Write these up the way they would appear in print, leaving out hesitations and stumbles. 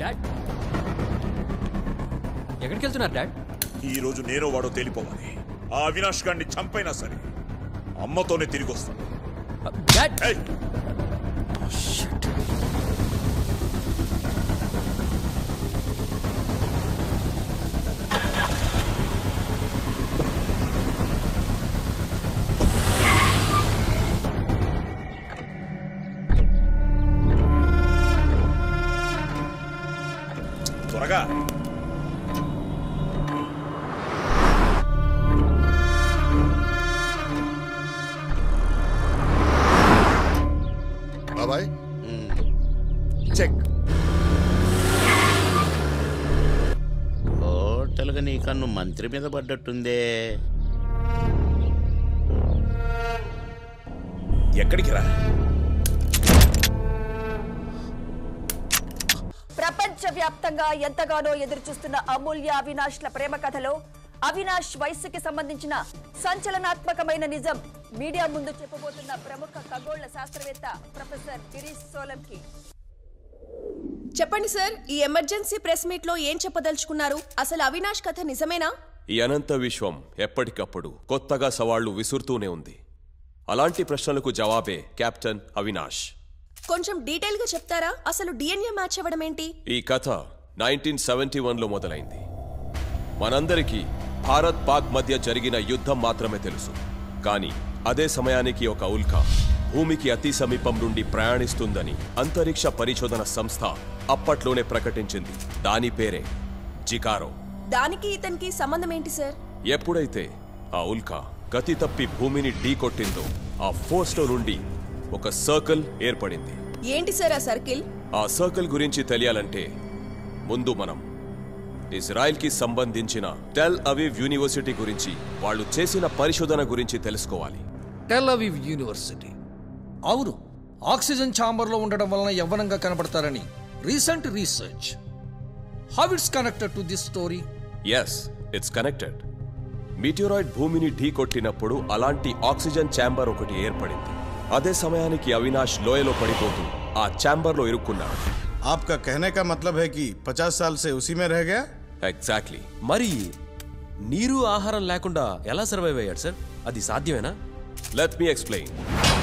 Dad ఎక్కడికి వెళ్తున్నారు dad? ఈ రోజు నేను వాడో తేలిపోవాలి. ఆ అవినాష్ గారిని చంపైనా సరే అమ్మతోనే తిరిగి వస్తాను. డాడ్ త్వరగా బాబాయ్ చెక్. టోటల్గా నీ కన్ను మంత్రి మీద పడ్డట్టుందే. ఎక్కడికి రా? ప్రపంచవ్యాప్తంగా ఎంతగానో ఎదురుచూస్తున్న అమూల్య అవినాష్ల ప్రేమ కథలో అవినాష్ వయస్సుకి సంబంధించిన సంచలనాత్మకమైన నిజం మీడియా ముందు చెప్పబోతున్న ప్రముఖ ఖగోళ శాస్త్రవేత్త ప్రొఫెసర్ గిరీష్ సోలంకి. చెప్పండి సార్, ఈ ఎమర్జెన్సీ ప్రెస్ మీట్ లో ఏం చెప్పదలుచుకున్నారు? అసలు అవినాష్ కథ నిజమేనా? ఈ అనంత విశ్వం ఎప్పటికప్పుడు కొత్తగా సవాళ్లు విసురుతూనే ఉంది. అలాంటి ప్రశ్నలకు జవాబే కెప్టెన్ అవినాష్. కొంచెం డీటెయిల్ గా చెప్తారా? అసలు డిఎన్ఏ మ్యాచ్ అవ్వడం ఏంటి? ఈ కథ 1971లో మొదలైంది. మనందరికీ భారత్ పాక్ మధ్య జరిగిన యుద్ధం మాత్రమే తెలుసు. కానీ అదే సమయానికి ఒక ఉల్కా భూమికి అతి సమీపం నుండి ప్రయాణిస్తుందని అంతరిక్ష పరిశోధన సంస్థ అప్పట్లోనే ప్రకటించింది. దాని పేరే జికారో. దానికి ఇతనికి సంబంధం ఏంటి సార్? ఎప్పుడైతే ఆ ఉల్కా గతి తప్పి భూమిని ఢీకొట్టిందో ఆ ఫోర్స్ లో నుండి ఒక సర్కిల్ ఏర్పడింది. ఏంటి సార్ ఆ సర్కిల్? ఆ సర్కిల్ గురించి తెలియాలంటే ముందు మనం ఇజ్రాయెల్ కి సంబంధించిన టెల్ అవీవ్ యూనివర్సిటీ గురించి వాళ్ళు చేసిన పరిశోధన గురించి తెలుసుకోవాలి. టెల్ అవీవ్ యూనివర్సిటీ, అవును, ఆక్సిజన్ ఛాంబర్ లో ఉండడం వలన యవ్వనంగా కనబడతారని recent research. How it's connected to this story? Yes, it's connected. Meteoroid భూమిని ఢీకొట్టినప్పుడు అలాంటి ఆక్సిజన్ ఛాంబర్ ఒకటి ఏర్పడింది. అదే సమయానికి అవినాష్ లోయలో పడిపోతూ ఆ ఛాంబర్ లో ఇరుక్కున్నాడు. आपका कहने का मतलब है कि 50 साल से उसी में रह गया? ఎగ్జాక్ట్లీ. మరి నీరు ఆహారం లేకుండా ఎలా సర్వైవ్ అయ్యాడు సార్? అది సాధ్యమేనా? Let me explain.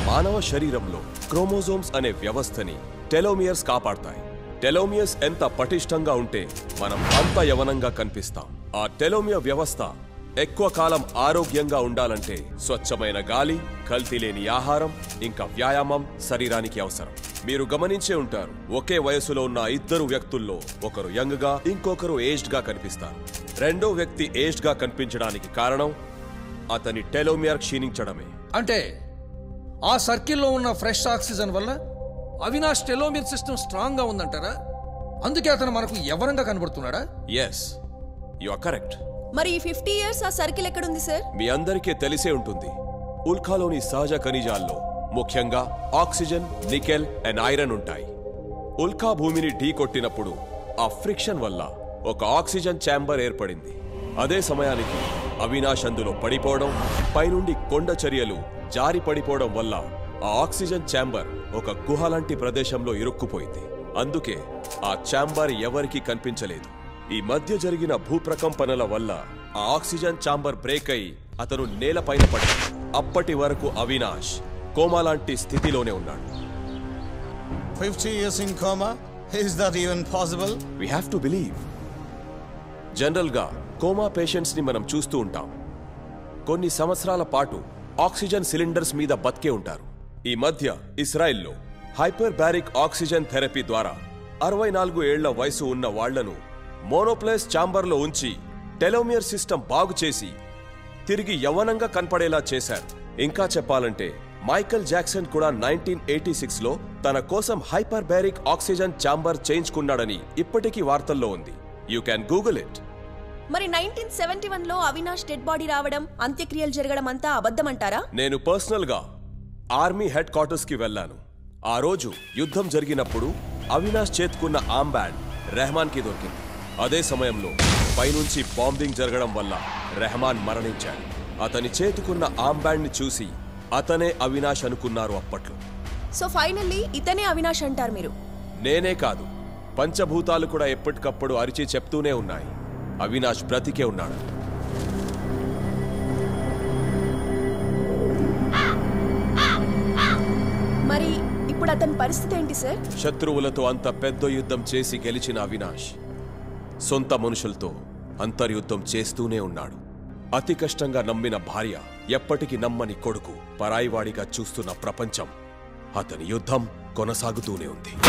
మానవ శరీరంలో క్రోమోజోమ్స్ అనే వ్యవస్థని టెలోమియర్స్ కాపాడతాయి. టెలోమియర్స్ ఎంత పటిష్టంగా ఉంటే మనం అంత యవనంగా కనిపిస్తాం. ఆ టెలోమియర్ వ్యవస్థ ఎక్కువ కాలం ఆరోగ్యంగా ఉండాలంటే స్వచ్ఛమైన గాలి, కల్తీ లేని ఆహారం, ఇంకా వ్యాయామం శరీరానికి అవసరం. మీరు గమనించే ఉంటారు, ఒకే వయసులో ఉన్న ఇద్దరు వ్యక్తుల్లో ఒకరు యంగ్ గా, ఇంకొకరు ఏజ్డ్ గా కనిపిస్తారు. రెండో వ్యక్తి ఏజ్డ్ గా కనిపించడానికి కారణం అతని టెలోమియర్ క్షీణించడమే. అంటే ఆ సర్కిల్లో ఉన్న ఫ్రెష్ ఆక్సిజన్ వల్ల అవినాష్ టెలోమియర్ సిస్టమ్ స్ట్రాంగ్ గా ఉందంటారా? అందుకే అతను మనకు యవ్వనంగా కనబడుతున్నాడా? Yes, you are correct. మరి ఈ 50 years ఆ సర్కిల్ ఎక్కడుంది సార్? మీ అందరికీ తెలిసే ఉంటుంది. ఉల్కాలోని సహజ ఖనిజాల్లో ముఖ్యంగా ఆక్సిజన్, నికెల్ అండ్ ఐరన్ ఉంటాయి. ఉల్కా భూమిని ఢీకొట్టినప్పుడు ఆ ఫ్రిక్షన్ వల్ల ఒక ఆక్సిజన్ ఛాంబర్ ఏర్పడింది. అదే సమయానికి అవినాష్ అందులో పడిపోవడం, పైనుండి కొండ చర్యలు జారి పడిపోవడం వల్ల ఆ ఆక్సిజన్ ఛాంబర్ ఒక గుహ లాంటి ప్రదేశంలో ఇరుక్కుపోయింది. అందుకే ఆ ఛాంబర్ ఎవరికీ కనిపించలేదు. ఈ మధ్య జరిగిన భూప్రకంపనల వల్ల ఆ ఆక్సిజన్ ఛాంబర్ బ్రేక్ అయి అతను నేలపైన పడ్డాడు. అప్పటి వరకు అవినాష్ కోమా లాంటి స్థితిలోనే ఉన్నాడు. 50 years in coma? Is that even possible? We have to believe. General గా కోమా పేషెంట్స్ ని మనం చూస్తూ ఉంటాం. కొన్ని సంవత్సరాల పాటు ఆక్సిజన్ సిలిండర్స్ మీద బతికే ఉంటారు. ఈ మధ్య ఇస్రాయెల్లో హైపర్ బారిక్ ఆక్సిజన్ థెరపీ ద్వారా 64 ఏళ్ల వయసు ఉన్న వాళ్లను మోనోప్లేస్ ఛాంబర్లో ఉంచి టెలోమియర్ సిస్టమ్ బాగు చేసి తిరిగి యవ్వనంగా కనపడేలా చేశారు. ఇంకా చెప్పాలంటే మైకల్ జాక్సన్ కూడా 1986లో తన కోసం హైపర్ బారిక్ ఆక్సిజన్ ఛాంబర్ చేయించుకున్నాడని ఇప్పటికీ వార్తల్లో ఉంది. You can Google it. మరి 1971లో అవినాష్ డెడ్ బాడీ రావడం, అంత్యక్రియలు జరగడం అంతా అబద్ధమంటారా? నేను పర్సనల్ గా ఆర్మీ హెడ్ క్వార్టర్స్ కి వెళ్లాను. ఆ రోజు యుద్ధం జరిగినప్పుడు అవినాష్ చేతుకున్న ఆర్మ్ బ్యాండ్ రెహమాన్ కి దొరికింది. అదే సమయంలో పైనుంచి బాంబింగ్ జరగడం వల్ల రెహమాన్ మరణించాడు. అతని చేతుకున్న ఆర్మ్ బ్యాండ్ ని చూసి అతనే అవినాష్ అనుకున్నారు అప్పట్లో. సో ఫైనల్లీ ఇతనే అవినాష్ అంటారు మీరు? నేనే కాదు, పంచభూతాలు కూడా ఎప్పటికప్పుడు అరిచి చెప్తూనే ఉన్నాయి, అవినాష్ బ్రతికే ఉన్నాడు. మరి ఇప్పుడు అతని పరిస్థితి ఏంటి సార్? శత్రువులతో అంత పెద్ద యుద్ధం చేసి గెలిచిన అవినాష్ సొంత మనుషులతో అంతర్యుద్ధం చేస్తూనే ఉన్నాడు. అతి కష్టంగా నమ్మిన భార్య, ఎప్పటికీ నమ్మని కొడుకు, పరాయివాడిగా చూస్తున్న ప్రపంచం, అతని యుద్ధం కొనసాగుతూనే ఉంది.